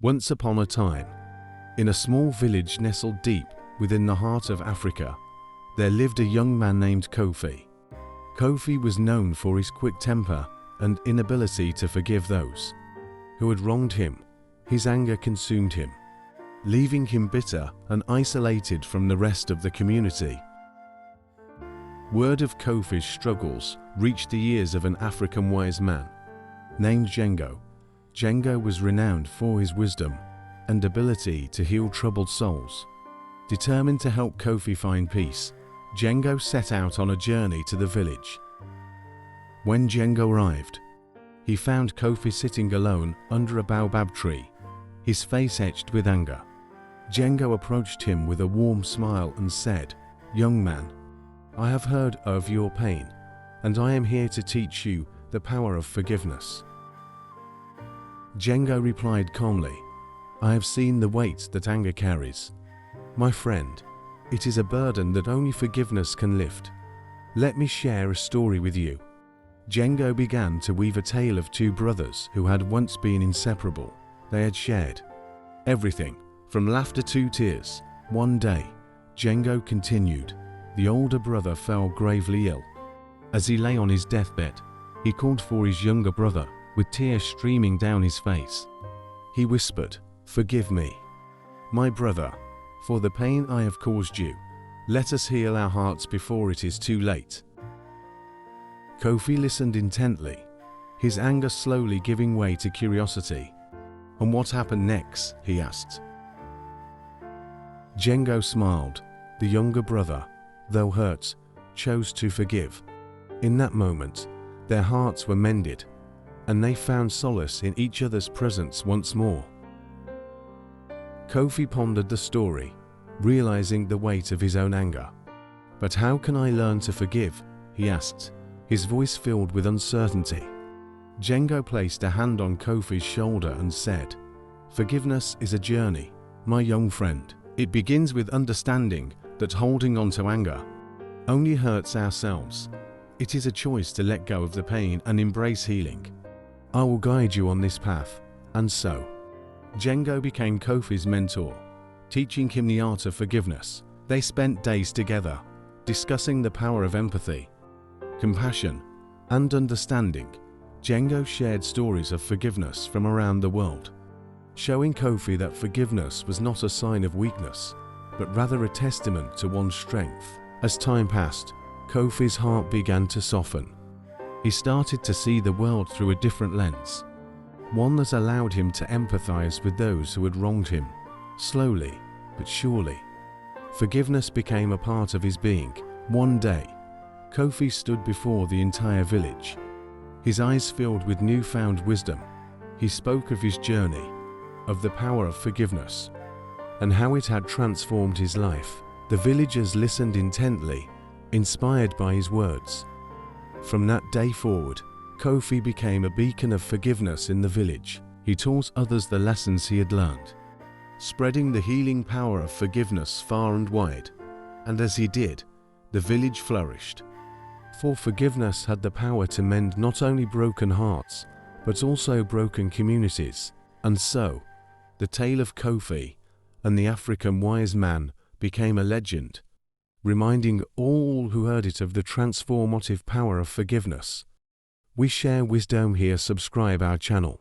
Once upon a time, in a small village nestled deep within the heart of Africa, there lived a young man named Kofi. Kofi was known for his quick temper and inability to forgive those who had wronged him. His anger consumed him, leaving him bitter and isolated from the rest of the community. Word of Kofi's struggles reached the ears of an African wise man named Django. Django was renowned for his wisdom and ability to heal troubled souls. Determined to help Kofi find peace, Django set out on a journey to the village. When Django arrived, he found Kofi sitting alone under a baobab tree, his face etched with anger. Django approached him with a warm smile and said, "Young man, I have heard of your pain, and I am here to teach you the power of forgiveness." Django replied calmly, "I have seen the weight that anger carries. My friend, it is a burden that only forgiveness can lift. Let me share a story with you." Django began to weave a tale of two brothers who had once been inseparable. They had shared everything, from laughter to tears. One day, Django continued, the older brother fell gravely ill. As he lay on his deathbed, he called for his younger brother, with tears streaming down his face. He whispered, "Forgive me, my brother, for the pain I have caused you. Let us heal our hearts before it is too late." Kofi listened intently, his anger slowly giving way to curiosity. "And what happened next?" he asked. Django smiled. The younger brother, though hurt, chose to forgive. In that moment, their hearts were mended, and they found solace in each other's presence once more. Kofi pondered the story, realizing the weight of his own anger. "But how can I learn to forgive?" he asked, his voice filled with uncertainty. Django placed a hand on Kofi's shoulder and said, "Forgiveness is a journey, my young friend. It begins with understanding that holding on to anger only hurts ourselves. It is a choice to let go of the pain and embrace healing. I will guide you on this path." And so, Django became Kofi's mentor, teaching him the art of forgiveness. They spent days together, discussing the power of empathy, compassion, and understanding. Django shared stories of forgiveness from around the world, showing Kofi that forgiveness was not a sign of weakness, but rather a testament to one's strength. As time passed, Kofi's heart began to soften. He started to see the world through a different lens, one that allowed him to empathize with those who had wronged him. Slowly, but surely, forgiveness became a part of his being. One day, Kofi stood before the entire village, his eyes filled with newfound wisdom. He spoke of his journey, of the power of forgiveness, and how it had transformed his life. The villagers listened intently, inspired by his words. From that day forward, Kofi became a beacon of forgiveness in the village. He taught others the lessons he had learned, spreading the healing power of forgiveness far and wide. And as he did, the village flourished. For forgiveness had the power to mend not only broken hearts, but also broken communities. And so, the tale of Kofi and the African wise man became a legend, reminding all who heard it of the transformative power of forgiveness. We share wisdom here. Subscribe our channel.